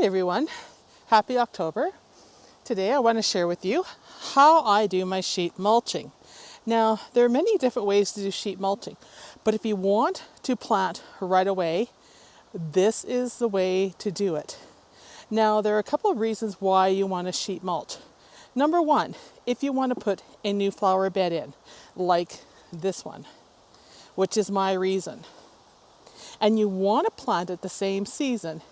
Hi everyone, happy October. Today I want to share with you how I do my sheet mulching. Now there are many different ways to do sheet mulching, but if you want to plant right away, this is the way to do it. Now there are a couple of reasons why you want to sheet mulch. Number one, if you want to put a new flower bed in, like this one, which is my reason, and you want to plant it the same season,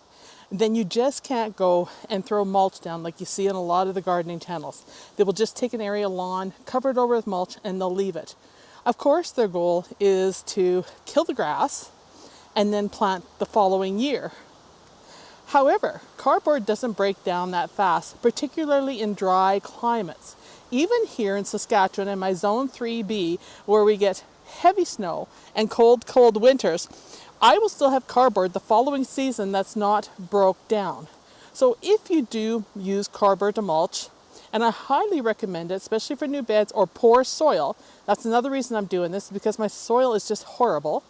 then you just can't go and throw mulch down like you see in a lot of the gardening channels. They will just take an area of lawn, cover it over with mulch, and they'll leave it. Of course, their goal is to kill the grass and then plant the following year. However, cardboard doesn't break down that fast, particularly in dry climates. Even here in Saskatchewan in my zone 3B, where we get heavy snow and cold winters, I will still have cardboard the following season that's not broke down. So if you do use cardboard to mulch, and I highly recommend it, especially for new beds or poor soil, that's another reason I'm doing this, because my soil is just horrible,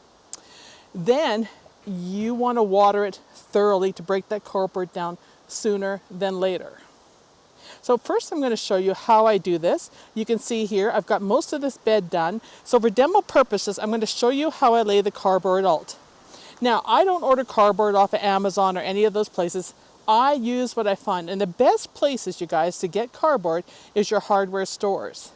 then you want to water it thoroughly to break that cardboard down sooner than later. So first I'm going to show you how I do this. You can see here I've got most of this bed done. So for demo purposes, I'm going to show you how I lay the cardboard out. Now, I don't order cardboard off of Amazon or any of those places. I use what I find. And the best places, you guys, to get cardboard is your hardware stores.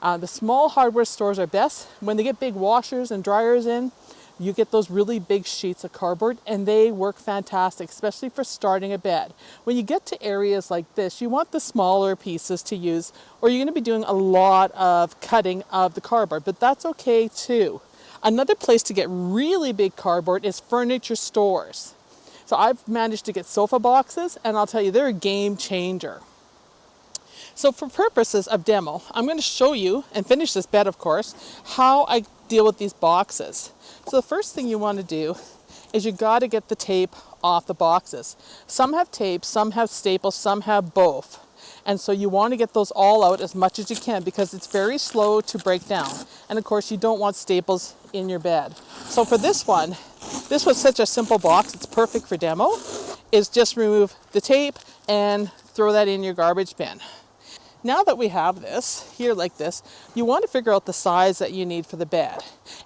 The small hardware stores are best. When they get big washers and dryers in, you get those really big sheets of cardboard, and they work fantastic, especially for starting a bed. When you get to areas like this, you want the smaller pieces to use, or you're going to be doing a lot of cutting of the cardboard, but that's okay too. Another place to get really big cardboard is furniture stores. So I've managed to get sofa boxes, and I'll tell you, they're a game changer. So for purposes of demo, I'm going to show you, and finish this bed of course, how I deal with these boxes. So the first thing you want to do is you got to get the tape off the boxes. Some have tape, some have staples, some have both. And so you want to get those all out as much as you can, because it's very slow to break down. And of course you don't want staples in your bed. So for this one, this was such a simple box, it's perfect for demo, is just remove the tape and throw that in your garbage bin. Now that we have this here like this, you want to figure out the size that you need for the bed.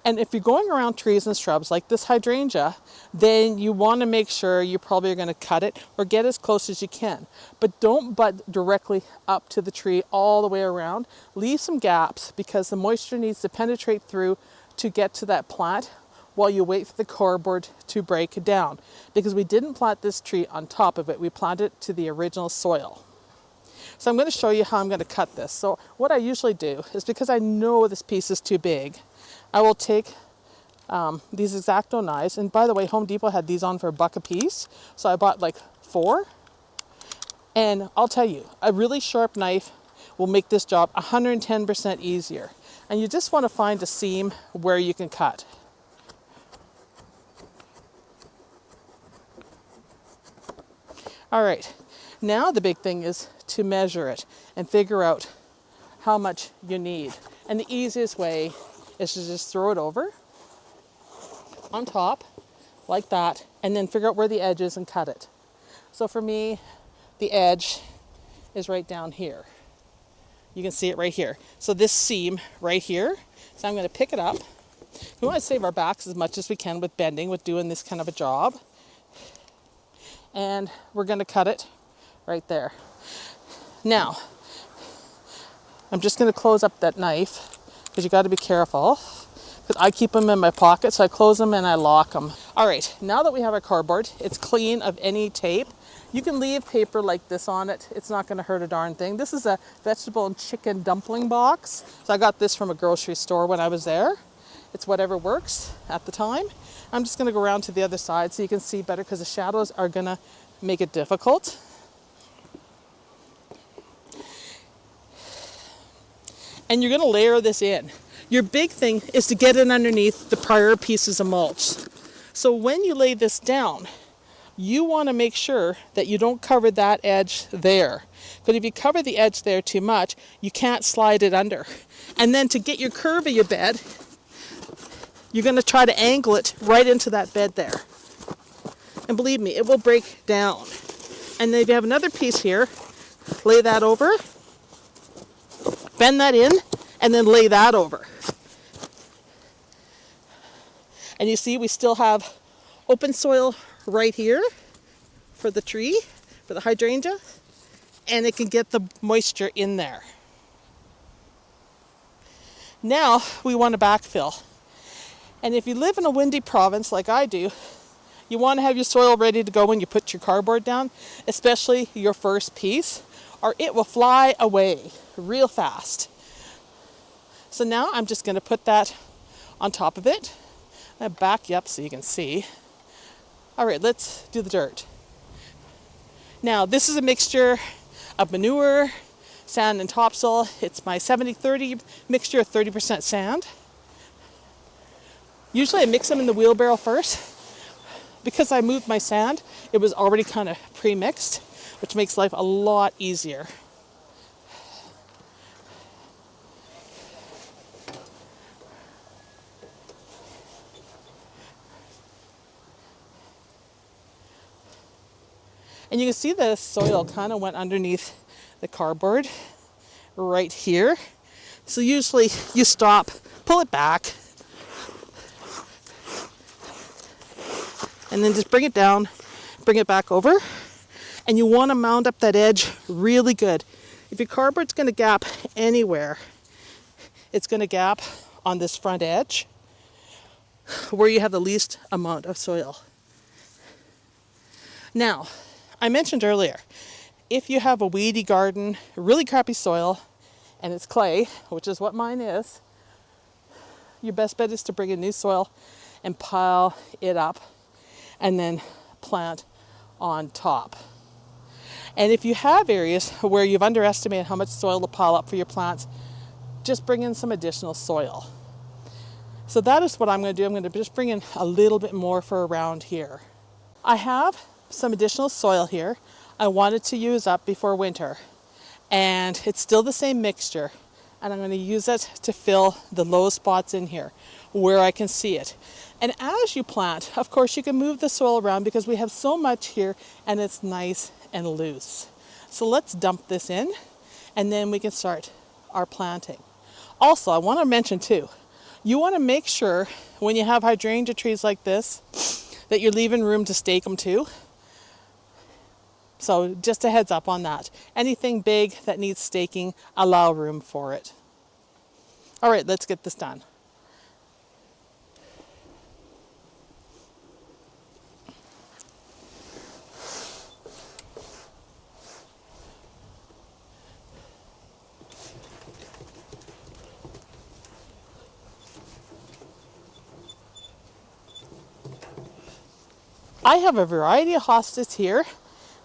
And if you're going around trees and shrubs like this hydrangea, then you want to make sure you probably are going to cut it or get as close as you can. But don't butt directly up to the tree all the way around. Leave some gaps, because the moisture needs to penetrate through to get to that plant while you wait for the cardboard to break down. Because we didn't plant this tree on top of it, we planted it to the original soil. So I'm going to show you how I'm going to cut this. So what I usually do is, because I know this piece is too big, I will take these X-Acto knives. And by the way, Home Depot had these on for $1 a piece. So I bought like 4. And I'll tell you, a really sharp knife will make this job 110% easier. And you just want to find a seam where you can cut. All right. Now the big thing is to measure it and figure out how much you need. And the easiest way is to just throw it over on top like that, and then figure out where the edge is and cut it. So for me, the edge is right down here. You can see it right here. So this seam right here, so I'm going to pick it up. We want to save our backs as much as we can with bending, with doing this kind of a job. And we're going to cut it right there. Now, I'm just going to close up that knife, because you got to be careful, because I keep them in my pocket, so I close them and I lock them. All right, now that we have our cardboard, it's clean of any tape. You can leave paper like this on it. It's not going to hurt a darn thing. This is a vegetable and chicken dumpling box. So I got this from a grocery store when I was there. It's whatever works at the time. I'm just going to go around to the other side so you can see better, because the shadows are going to make it difficult. And you're going to layer this in. Your big thing is to get it underneath the prior pieces of mulch. So when you lay this down, you want to make sure that you don't cover that edge there. But if you cover the edge there too much, you can't slide it under. And then to get your curve of your bed, you're going to try to angle it right into that bed there. And believe me, it will break down. And then if you have another piece here, lay that over, bend that in, and then lay that over. And you see we still have open soil right here for the tree, for the hydrangea, and it can get the moisture in there. Now we want to backfill. And if you live in a windy province like I do, you want to have your soil ready to go when you put your cardboard down, especially your first piece, or it will fly away real fast. So now I'm just going to put that on top of it. I'm going to back you up so you can see. All right, let's do the dirt. Now this is a mixture of manure, sand, and topsoil. It's my 70-30 mixture of 30% sand. Usually I mix them in the wheelbarrow first. Because I moved my sand, it was already kind of pre-mixed, which makes life a lot easier. And you can see the soil kind of went underneath the cardboard right here. So usually you stop, pull it back, and then just bring it down, bring it back over. And you want to mound up that edge really good. If your cardboard's going to gap anywhere, it's going to gap on this front edge where you have the least amount of soil. Now, I mentioned earlier, if you have a weedy garden, really crappy soil, and it's clay, which is what mine is, your best bet is to bring in new soil and pile it up and then plant on top. And if you have areas where you've underestimated how much soil to pile up for your plants, just bring in some additional soil. So that is what I'm going to do. I'm going to just bring in a little bit more for around here. I have some additional soil here I wanted to use up before winter. And it's still the same mixture. And I'm going to use it to fill the low spots in here where I can see it. And as you plant, of course, you can move the soil around because we have so much here and it's nice and loose. So let's dump this in and then we can start our planting. Also, I want to mention too, you want to make sure when you have hydrangea trees like this that you're leaving room to stake them too. So just a heads up on that. Anything big that needs staking, allow room for it. All right, let's get this done. I have a variety of hostas here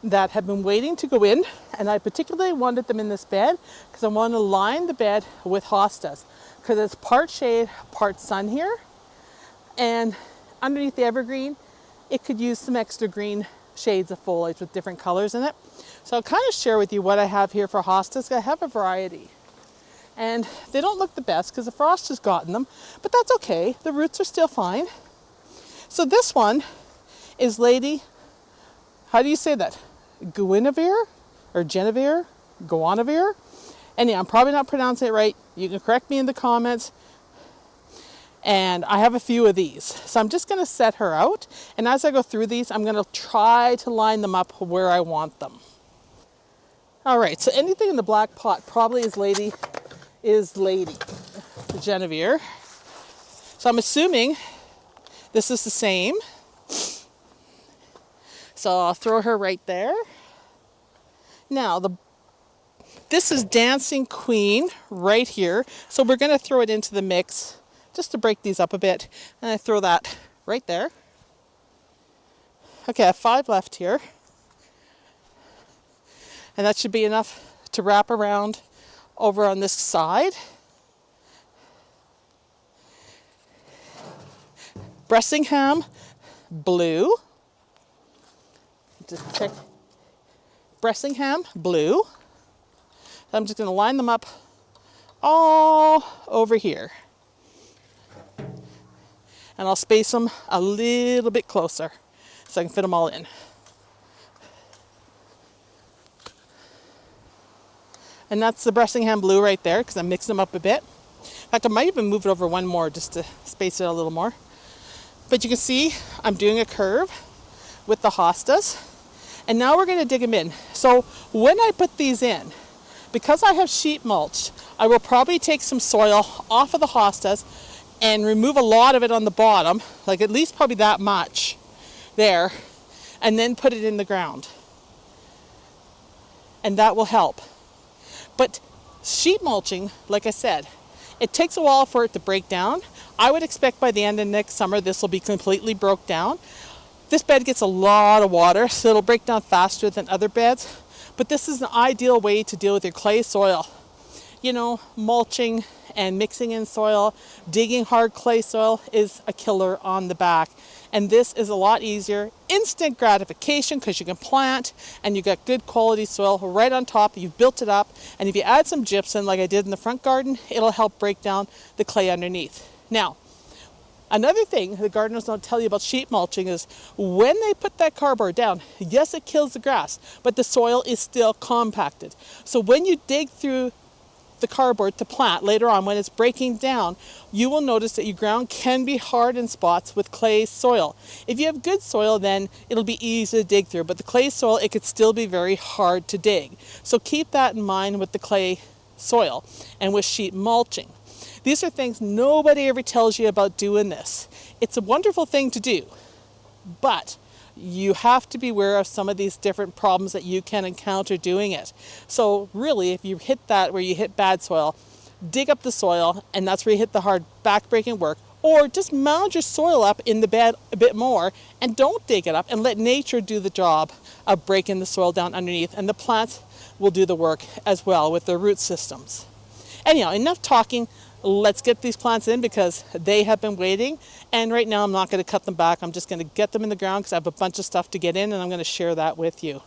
that have been waiting to go in, and I particularly wanted them in this bed because I want to line the bed with hostas because it's part shade, part sun here, and underneath the evergreen it could use some extra green shades of foliage with different colors in it. So I'll kind of share with you what I have here for hostas. I have a variety, and they don't look the best because the frost has gotten them, but that's okay, the roots are still fine. So this one is Lady, how do you say that? Guinevere or Genevieve? Guinevere? And yeah, I'm probably not pronouncing it right. You can correct me in the comments. And I have a few of these. So I'm just going to set her out. And as I go through these, I'm going to try to line them up where I want them. All right, so anything in the black pot probably is Lady Genevieve. So I'm assuming this is the same. So I'll throw her right there. Now, this is Dancing Queen right here. So we're going to throw it into the mix just to break these up a bit. And I throw that right there. Okay, I have 5 left here. And that should be enough to wrap around over on this side. Bressingham blue. Just check. Bressingham blue. I'm just going to line them up all over here. And I'll space them a little bit closer so I can fit them all in. And that's the Bressingham Blue right there, because I'm mixing them up a bit. In fact, I might even move it over one more just to space it a little more. But you can see I'm doing a curve with the hostas. And now we're going to dig them in. So when I put these in, because I have sheet mulch, I will probably take some soil off of the hostas and remove a lot of it on the bottom, like at least probably that much there, and then put it in the ground. And that will help. But sheet mulching, like I said, it takes a while for it to break down. I would expect by the end of next summer this will be completely broke down. This bed gets a lot of water, so it'll break down faster than other beds. But this is an ideal way to deal with your clay soil. You know, mulching and mixing in soil, digging hard clay soil is a killer on the back. And this is a lot easier. Instant gratification because you can plant and you got good quality soil right on top. You've built it up. And if you add some gypsum like I did in the front garden, it'll help break down the clay underneath. Now, another thing the gardeners don't tell you about sheet mulching is when they put that cardboard down, yes, it kills the grass, but the soil is still compacted. So when you dig through the cardboard to plant later on, when it's breaking down, you will notice that your ground can be hard in spots with clay soil. If you have good soil, then it'll be easy to dig through, but the clay soil, it could still be very hard to dig. So keep that in mind with the clay soil and with sheet mulching. These are things nobody ever tells you about doing this. It's a wonderful thing to do, but you have to be aware of some of these different problems that you can encounter doing it. So really, if you hit that where you hit bad soil, dig up the soil, and that's where you hit the hard back-breaking work. Or just mound your soil up in the bed a bit more and don't dig it up, and let nature do the job of breaking the soil down underneath, and the plants will do the work as well with their root systems. Anyhow, enough talking. Let's get these plants in because they have been waiting. And right now I'm not going to cut them back. I'm just going to get them in the ground because I have a bunch of stuff to get in, and I'm going to share that with you.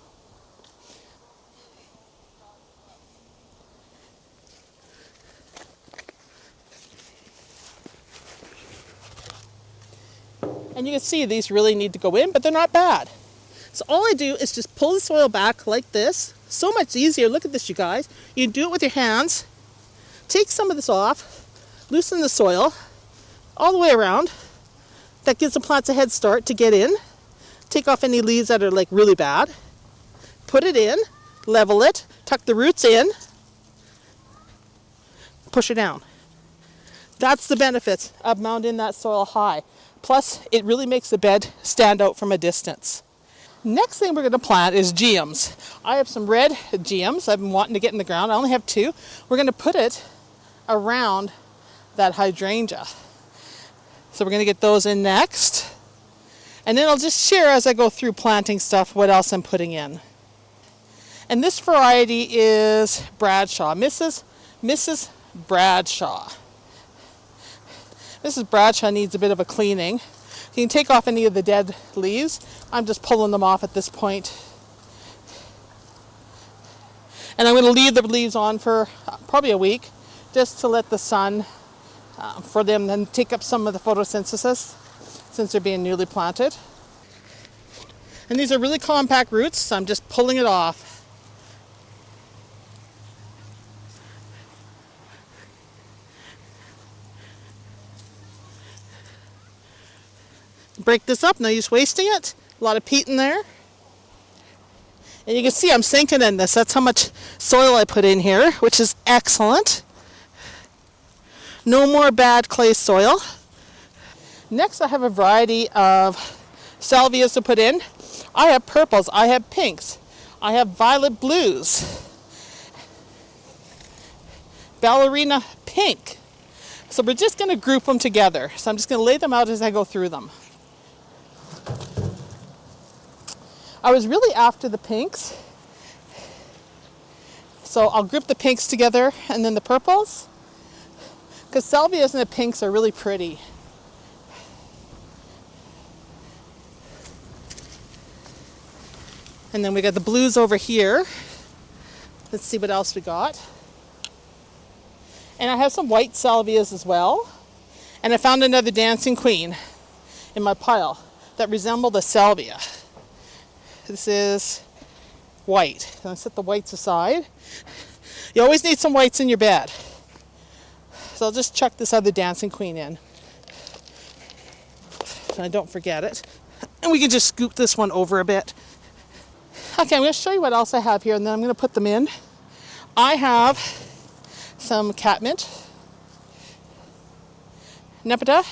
And you can see these really need to go in, but they're not bad. So all I do is just pull the soil back like this. So much easier. Look at this, you guys. You can do it with your hands. Take some of this off. Loosen the soil all the way around. That gives the plants a head start to get in. Take off any leaves that are like really bad. Put it in, level it, tuck the roots in, push it down. That's the benefits of mounding that soil high. Plus, it really makes the bed stand out from a distance. Next thing we're going to plant is geums. I have some red geums I've been wanting to get in the ground. I only have 2. We're going to put it around that hydrangea. So we're going to get those in next. And then I'll just share as I go through planting stuff what else I'm putting in. And this variety is Bradshaw, Mrs. Bradshaw. Mrs. Bradshaw needs a bit of a cleaning. You can take off any of the dead leaves. I'm just pulling them off at this point. And I'm going to leave the leaves on for probably a week just to let the sun for them then take up some of the photosynthesis since they're being newly planted. And these are really compact roots, so I'm just pulling it off. Break this up, no use wasting it. A lot of peat in there. And you can see I'm sinking in this. That's how much soil I put in here, which is excellent. No more bad clay soil. Next I have a variety of salvias to put in. I have purples, I have pinks, I have violet blues, ballerina pink. So we're just going to group them together. So I'm just going to lay them out as I go through them. I was really after the pinks. So I'll group the pinks together and then the purples. Because salvias and the pinks are really pretty. And then we got the blues over here. Let's see what else we got. And I have some white salvias as well. And I found another dancing queen in my pile that resembled a salvia. This is white. I'll set the whites aside. You always need some whites in your bed. So I'll just chuck this other Dancing Queen in. So I don't forget it. And we can just scoop this one over a bit. Okay, I'm going to show you what else I have here, and then I'm going to put them in. I have some catmint, nepeta,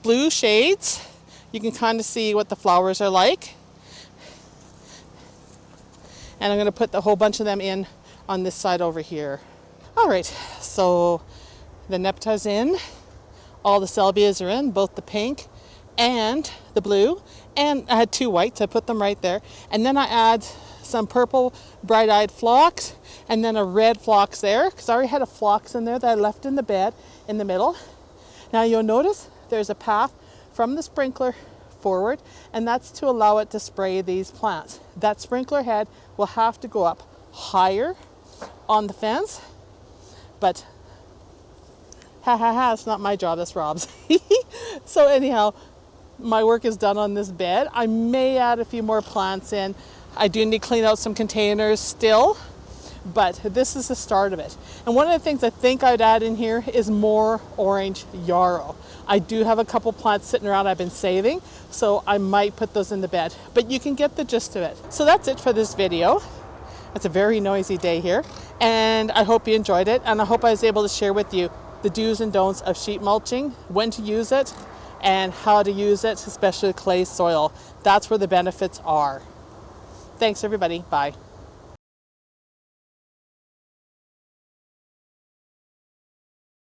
blue shades. You can kind of see what the flowers are like. And I'm going to put the whole bunch of them in on this side over here. All right, so the nepeta's in. All the salvias are in, both the pink and the blue. And I had 2 whites, I put them right there. And then I add some purple bright-eyed phlox and then a red phlox there, because I already had a phlox in there that I left in the bed in the middle. Now you'll notice there's a path from the sprinkler forward, and that's to allow it to spray these plants. That sprinkler head will have to go up higher on the fence, but it's not my job, that's Rob's. So anyhow, my work is done on this bed. I may add a few more plants in. I do need to clean out some containers still, but this is the start of it. And one of the things I think I'd add in here is more orange yarrow. I do have a couple plants sitting around I've been saving, so I might put those in the bed, but you can get the gist of it. So that's it for this video. It's a very noisy day here, and I hope you enjoyed it, and I hope I was able to share with you the do's and don'ts of sheet mulching, when to use it, and how to use it, especially clay soil. That's where the benefits are. Thanks everybody, bye.